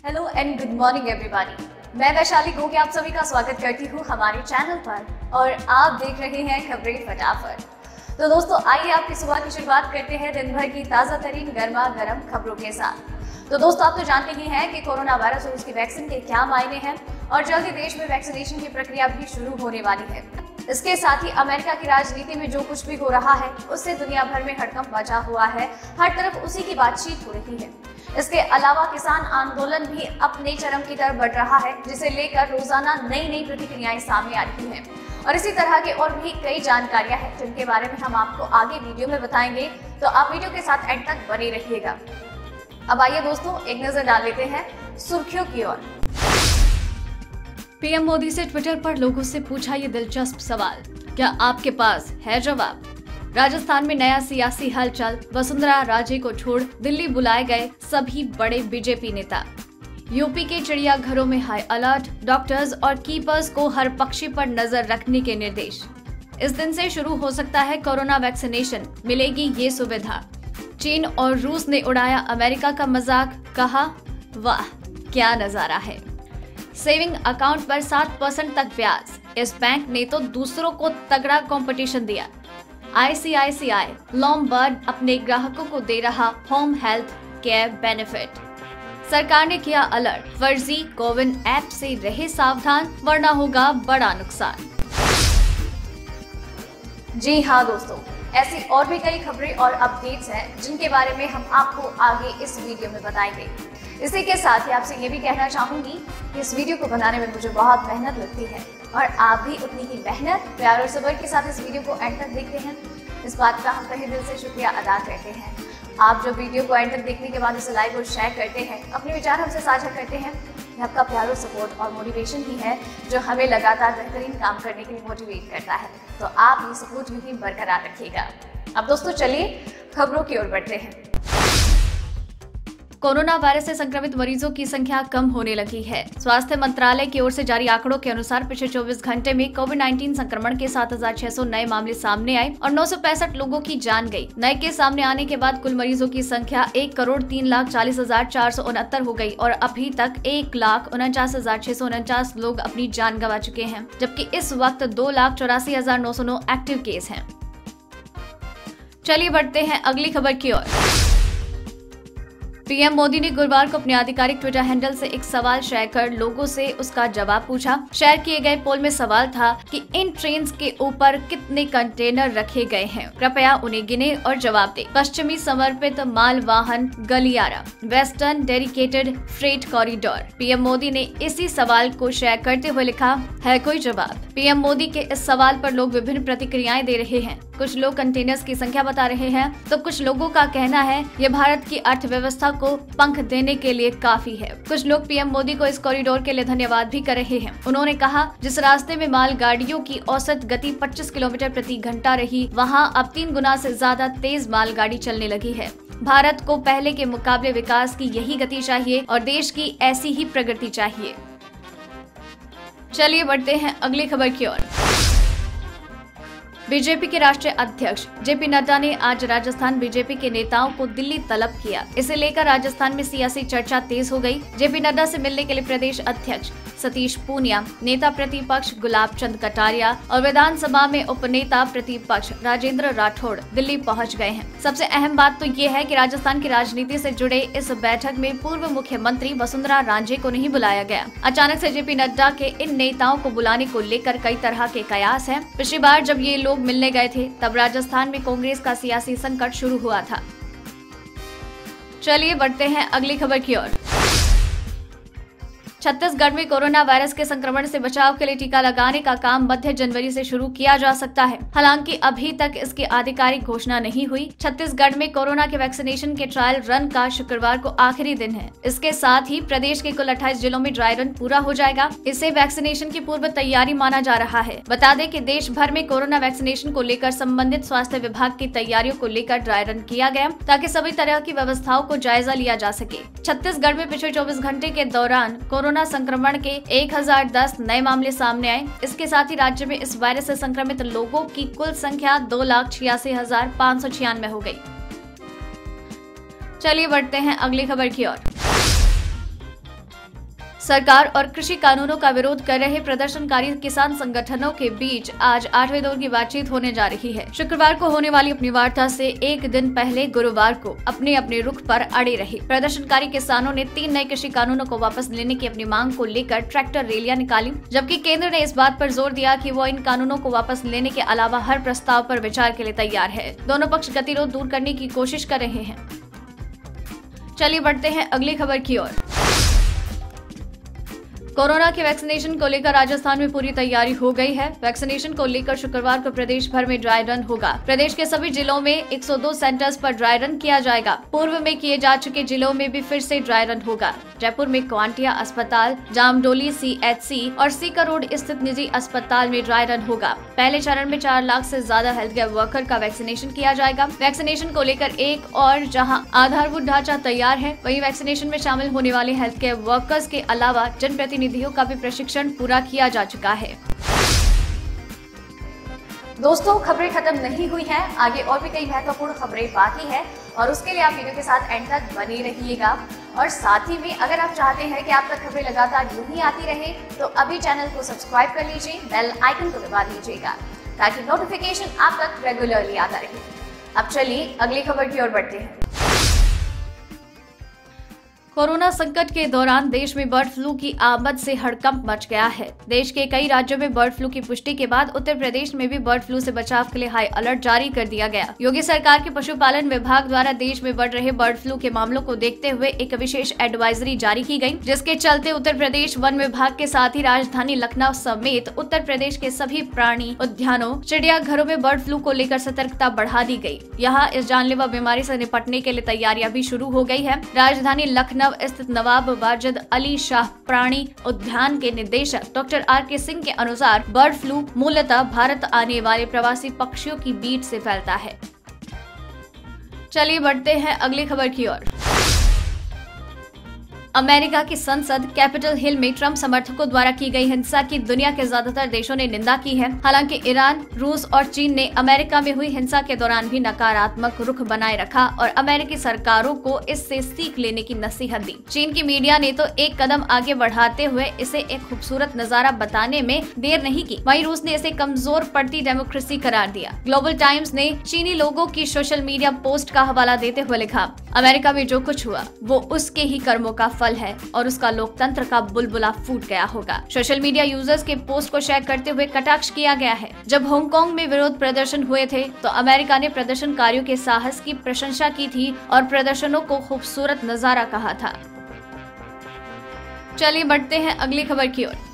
Hello and good morning everybody. मैं वैशाली गोके आप सभी का स्वागत करती हूँ हमारे चैनल पर और आप देख रहे हैं खबरें फटाफट। तो दोस्तों आइए आपकी सुबह की शुरुआत करते हैं दिन भर की ताज़ा तरीन गर्मा गर्म खबरों के साथ। तो दोस्तों आप तो जानते ही हैं कि कोरोना वायरस और उसकी वैक्सीन के क्या मायने हैं और जल्दी देश में वैक्सीनेशन की प्रक्रिया भी शुरू होने वाली है। इसके साथ ही अमेरिका की राजनीति में जो कुछ भी हो रहा है उससे दुनिया भर में हड़कंप मचा हुआ है, हर तरफ उसी की बातचीत हो रही है। इसके अलावा किसान आंदोलन भी अपने चरम की तरफ बढ़ रहा है, जिसे लेकर रोजाना नई नई प्रतिक्रियाएं सामने आ रही हैं और इसी तरह के और भी कई जानकारियां हैं जिनके बारे में हम आपको आगे वीडियो में बताएंगे, तो आप वीडियो के साथ एंड तक बने रहिएगा। अब आइए दोस्तों एक नजर डाल लेते हैं सुर्खियों की ओर। पीएम मोदी से ट्विटर पर लोगों से पूछा ये दिलचस्प सवाल, क्या आपके पास है जवाब? राजस्थान में नया सियासी हलचल, वसुंधरा राजे को छोड़ दिल्ली बुलाए गए सभी बड़े बीजेपी नेता। यूपी के चिड़ियाघरों में हाई अलर्ट, डॉक्टर्स और कीपर्स को हर पक्षी पर नजर रखने के निर्देश। इस दिन से शुरू हो सकता है कोरोना वैक्सीनेशन, मिलेगी ये सुविधा। चीन और रूस ने उड़ाया अमेरिका का मजाक, कहा वाह क्या नजारा है। सेविंग अकाउंट पर 7% तक ब्याज, इस बैंक ने तो दूसरों को तगड़ा कंपटीशन दिया। ICICI लॉम्बार्ड अपने ग्राहकों को दे रहा होम हेल्थ केयर बेनिफिट। सरकार ने किया अलर्ट, फर्जी कोविन ऐप से रहे सावधान वरना होगा बड़ा नुकसान। जी हाँ दोस्तों, ऐसी और भी कई खबरें और अपडेट्स हैं जिनके बारे में हम आपको आगे इस वीडियो में बताएंगे। इसी के साथ ही आपसे ये भी कहना चाहूंगी कि इस वीडियो को बनाने में मुझे बहुत मेहनत लगती है और आप भी उतनी ही मेहनत, प्यार और सब्र के साथ इस वीडियो को एंड तक देखते हैं। इस बात का हम तहे दिल से शुक्रिया अदा करते हैं। आप जब वीडियो को एंड तक देखने के बाद इसे लाइक और शेयर करते हैं, अपने विचार हमसे साझा करते हैं, ये आपका प्यार और सपोर्ट और मोटिवेशन ही है जो हमें लगातार बेहतरीन काम करने के लिए मोटिवेट करता है। तो आप ये सपोर्ट भी बरकरार रखिएगा। अब दोस्तों चलिए खबरों की ओर बढ़ते हैं। कोरोना वायरस से संक्रमित मरीजों की संख्या कम होने लगी है। स्वास्थ्य मंत्रालय की ओर से जारी आंकड़ों के अनुसार पिछले 24 घंटे में कोविड-19 संक्रमण के 7,600 नए मामले सामने आए और 965 लोगों की जान गई। नए केस सामने आने के बाद कुल मरीजों की संख्या 1,03,40,469 हो गई और अभी तक 1,49,649 लोग अपनी जान गंवा चुके हैं, जबकि इस वक्त 2,84,909 एक्टिव केस हैं। चलिए बढ़ते हैं अगली खबर की ओर। पीएम मोदी ने गुरुवार को अपने आधिकारिक ट्विटर हैंडल से एक सवाल शेयर कर लोगों से उसका जवाब पूछा। शेयर किए गए पोल में सवाल था कि इन ट्रेन के ऊपर कितने कंटेनर रखे गए हैं, कृपया उन्हें गिने और जवाब दें। पश्चिमी समर्पित माल वाहन गलियारा, western dedicated freight corridor. PM Modi ने इसी सवाल को शेयर करते हुए लिखा, है कोई जवाब? पीएम मोदी के इस सवाल पर लोग विभिन्न प्रतिक्रियाएं दे रहे हैं। कुछ लोग कंटेनर्स की संख्या बता रहे हैं तो कुछ लोगों का कहना है ये भारत की अर्थव्यवस्था को पंख देने के लिए काफी है। कुछ लोग पीएम मोदी को इस कॉरिडोर के लिए धन्यवाद भी कर रहे हैं। उन्होंने कहा, जिस रास्ते में माल गाड़ियों की औसत गति 25 किलोमीटर प्रति घंटा रही, वहां अब 3 गुना से ज्यादा तेज मालगाड़ी चलने लगी है। भारत को पहले के मुकाबले विकास की यही गति चाहिए और देश की ऐसी ही प्रगति चाहिए। चलिए बढ़ते हैं अगली खबर की ओर। बीजेपी के राष्ट्रीय अध्यक्ष जेपी नड्डा ने आज राजस्थान बीजेपी के नेताओं को दिल्ली तलब किया। इसे लेकर राजस्थान में सियासी चर्चा तेज हो गई। जेपी नड्डा से मिलने के लिए प्रदेश अध्यक्ष सतीश पूनिया, नेता प्रतिपक्ष गुलाब चंद कटारिया और विधानसभा में उपनेता प्रतिपक्ष राजेंद्र राठौड़ दिल्ली पहुंच गए हैं। सबसे अहम बात तो ये है कि राजस्थान की राजनीति से जुड़े इस बैठक में पूर्व मुख्यमंत्री वसुंधरा राजे को नहीं बुलाया गया। अचानक से जेपी नड्डा के इन नेताओं को बुलाने को लेकर कई तरह के कयास हैं। पिछली बार जब ये लोग मिलने गए थे तब राजस्थान में कांग्रेस का सियासी संकट शुरू हुआ था। चलिए बढ़ते हैं अगली खबर की ओर। छत्तीसगढ़ में कोरोना वायरस के संक्रमण से बचाव के लिए टीका लगाने का काम मध्य जनवरी से शुरू किया जा सकता है। हालांकि अभी तक इसकी आधिकारिक घोषणा नहीं हुई। छत्तीसगढ़ में कोरोना के वैक्सीनेशन के ट्रायल रन का शुक्रवार को आखिरी दिन है। इसके साथ ही प्रदेश के कुल 28 जिलों में ड्राई रन पूरा हो जाएगा। इसे वैक्सीनेशन की पूर्व तैयारी माना जा रहा है। बता दें कि देश भर में कोरोना वैक्सीनेशन को लेकर संबंधित स्वास्थ्य विभाग की तैयारियों को लेकर ड्राई रन किया गया ताकि सभी तरह की व्यवस्थाओं को जायजा लिया जा सके। छत्तीसगढ़ में पिछले 24 घंटे के दौरान कोरोना संक्रमण के 1010 नए मामले सामने आए। इसके साथ ही राज्य में इस वायरस से संक्रमित लोगों की कुल संख्या 2,86,596 हो गई। चलिए बढ़ते हैं अगली खबर की ओर। सरकार और कृषि कानूनों का विरोध कर रहे प्रदर्शनकारी किसान संगठनों के बीच आज 8वें दौर की बातचीत होने जा रही है। शुक्रवार को होने वाली अपनी वार्ता से एक दिन पहले गुरुवार को अपने अपने रुख पर अड़े रहे। प्रदर्शनकारी किसानों ने 3 नए कृषि कानूनों को वापस लेने की अपनी मांग को लेकर ट्रैक्टर रैलियां निकाली, जबकि केंद्र ने इस बात पर जोर दिया कि वो इन कानूनों को वापस लेने के अलावा हर प्रस्ताव पर विचार के लिए तैयार है। दोनों पक्ष गतिरोध दूर करने की कोशिश कर रहे हैं। चलिए बढ़ते हैं अगली खबर की ओर। कोरोना के वैक्सीनेशन को लेकर राजस्थान में पूरी तैयारी हो गई है। वैक्सीनेशन को लेकर शुक्रवार को प्रदेश भर में ड्राई रन होगा। प्रदेश के सभी जिलों में 102 सेंटर्स पर ड्राई रन किया जाएगा। पूर्व में किए जा चुके जिलों में भी फिर से ड्राई रन होगा। जयपुर में क्वांटिया अस्पताल, जामडोली CHC और सीकर रोड स्थित निजी अस्पताल में ड्राई रन होगा। पहले चरण में 4 लाख से ज्यादा हेल्थ केयर वर्कर का वैक्सीनेशन किया जाएगा। वैक्सीनेशन को लेकर एक और जहां आधारभूत ढांचा तैयार है, वहीं वैक्सीनेशन में शामिल होने वाले हेल्थ केयर वर्कर्स के अलावा जनप्रतिनिधियों का भी प्रशिक्षण पूरा किया जा चुका है। दोस्तों, खबरें खत्म नहीं हुई हैं, आगे और भी कई महत्वपूर्ण खबरें बाकी है और उसके लिए आप वीडियो के साथ एंड तक बने रहिएगा। और साथ ही में अगर आप चाहते हैं कि आप तक खबरें लगातार यूं ही आती रहे तो अभी चैनल को सब्सक्राइब कर लीजिए, बेल आइकन को दबा दीजिएगा ताकि नोटिफिकेशन आप तक रेगुलरली आता रहे। अब चलिए अगली खबर की ओर बढ़ते हैं। कोरोना संकट के दौरान देश में बर्ड फ्लू की आमद से हड़कंप मच गया है। देश के कई राज्यों में बर्ड फ्लू की पुष्टि के बाद उत्तर प्रदेश में भी बर्ड फ्लू से बचाव के लिए हाई अलर्ट जारी कर दिया गया। योगी सरकार के पशुपालन विभाग द्वारा देश में बढ़ रहे बर्ड फ्लू के मामलों को देखते हुए एक विशेष एडवाइजरी जारी की गई, जिसके चलते उत्तर प्रदेश वन विभाग के साथ ही राजधानी लखनऊ समेत उत्तर प्रदेश के सभी प्राणी उद्यानों, चिड़ियाघरों में बर्ड फ्लू को लेकर सतर्कता बढ़ा दी गई। यहाँ इस जानलेवा बीमारी से निपटने के लिए तैयारियां भी शुरू हो गई है। राजधानी लखनऊ स्थित नवाब वाजिद अली शाह प्राणी उद्यान के निदेशक डॉक्टर RK सिंह के अनुसार बर्ड फ्लू मूलतः भारत आने वाले प्रवासी पक्षियों की बीट से फैलता है। चलिए बढ़ते हैं अगली खबर की ओर। अमेरिका की संसद कैपिटल हिल में ट्रंप समर्थकों द्वारा की गई हिंसा की दुनिया के ज्यादातर देशों ने निंदा की है। हालांकि ईरान, रूस और चीन ने अमेरिका में हुई हिंसा के दौरान भी नकारात्मक रुख बनाए रखा और अमेरिकी सरकारों को इससे सीख लेने की नसीहत दी। चीन की मीडिया ने तो एक कदम आगे बढ़ाते हुए इसे एक खूबसूरत नजारा बताने में देर नहीं की। वहीं रूस ने इसे कमजोर पड़ती डेमोक्रेसी करार दिया। ग्लोबल टाइम्स ने चीनी लोगों की सोशल मीडिया पोस्ट का हवाला देते हुए लिखा, अमेरिका में जो कुछ हुआ वो उसके ही कर्मों का फल है और उसका लोकतंत्र का बुलबुला फूट गया होगा। सोशल मीडिया यूजर्स के पोस्ट को शेयर करते हुए कटाक्ष किया गया है। जब हांगकांग में विरोध प्रदर्शन हुए थे तो अमेरिका ने प्रदर्शनकारियों के साहस की प्रशंसा की थी और प्रदर्शनों को खूबसूरत नजारा कहा था। चलिए बढ़ते हैं अगली खबर की ओर।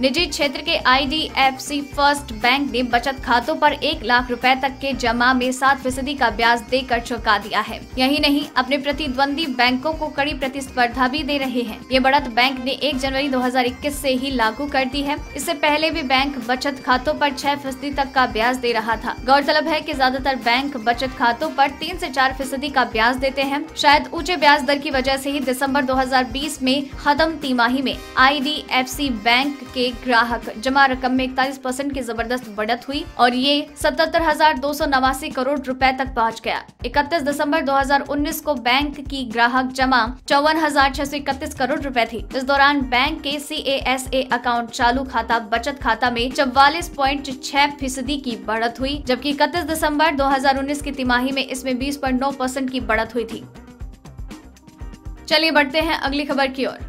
निजी क्षेत्र के IDFC फर्स्ट बैंक ने बचत खातों पर 1 लाख रुपए तक के जमा में 7% का ब्याज देकर चुका दिया है। यही नहीं, अपने प्रतिद्वंदी बैंकों को कड़ी प्रतिस्पर्धा भी दे रहे हैं। ये बढ़त बैंक ने 1 जनवरी 2021 से ही लागू कर दी है। इससे पहले भी बैंक बचत खातों पर 6% तक का ब्याज दे रहा था। गौरतलब है कि ज्यादातर बैंक बचत खातों पर 3 से 4% का ब्याज देते हैं। शायद ऊंचे ब्याज दर की वजह से ही दिसंबर 2020 में खत्म तिमाही में IDFC बैंक के ग्राहक जमा रकम में 41% की जबरदस्त बढ़त हुई और ये 77,289 करोड़ रुपए तक पहुंच गया। 31 दिसंबर 2019 को बैंक की ग्राहक जमा 54,631 करोड़ रुपए थी। इस दौरान बैंक के CASA अकाउंट चालू खाता बचत खाता में 44.6% की बढ़त हुई, जबकि 31 दिसंबर 2019 की तिमाही में इसमें 20.9% की बढ़त हुई थी। चलिए बढ़ते हैं अगली खबर की ओर।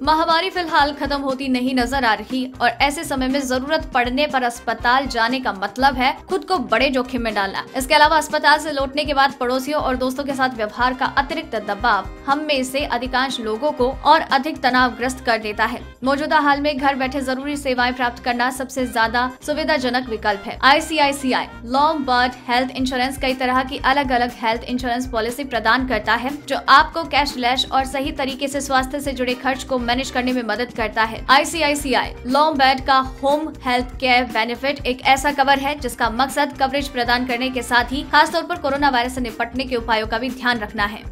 महामारी फिलहाल खत्म होती नहीं नजर आ रही और ऐसे समय में जरूरत पड़ने पर अस्पताल जाने का मतलब है खुद को बड़े जोखिम में डालना। इसके अलावा अस्पताल से लौटने के बाद पड़ोसियों और दोस्तों के साथ व्यवहार का अतिरिक्त दबाव हम में से अधिकांश लोगों को और अधिक तनावग्रस्त कर देता है। मौजूदा हाल में घर बैठे जरूरी सेवाएं प्राप्त करना सबसे ज्यादा सुविधाजनक विकल्प है। ICICI लॉम्बार्ड हेल्थ इंश्योरेंस कई तरह की अलग अलग हेल्थ इंश्योरेंस पॉलिसी प्रदान करता है जो आपको कैशलेस और सही तरीके से स्वास्थ्य से जुड़े खर्च को मैनेज करने में मदद करता है। ICICI लॉम्बार्ड का होम हेल्थ केयर बेनिफिट एक ऐसा कवर है जिसका मकसद कवरेज प्रदान करने के साथ ही खासतौर पर कोरोना वायरस से निपटने के उपायों का भी ध्यान रखना है।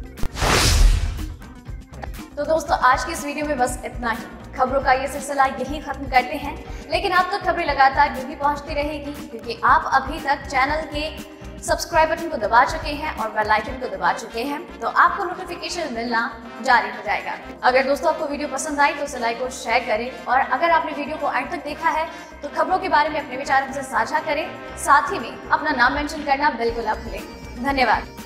तो दोस्तों, आज की इस वीडियो में बस इतना ही। खबरों का ये सिलसिला यही खत्म करते हैं, लेकिन आप तक खबरें लगातार यूं ही पहुंचती रहेगी क्योंकि आप अभी तक चैनल के सब्सक्राइब बटन को दबा चुके हैं और बेल आइकन को दबा चुके हैं तो आपको नोटिफिकेशन मिलना जारी हो जाएगा। अगर दोस्तों आपको वीडियो पसंद आई तो इसे लाइक और शेयर करें और अगर आपने वीडियो को अंत तक देखा है तो खबरों के बारे में अपने विचार हमसे साझा करें। साथ ही में अपना नाम मेंशन करना बिल्कुल ना भूलें। धन्यवाद।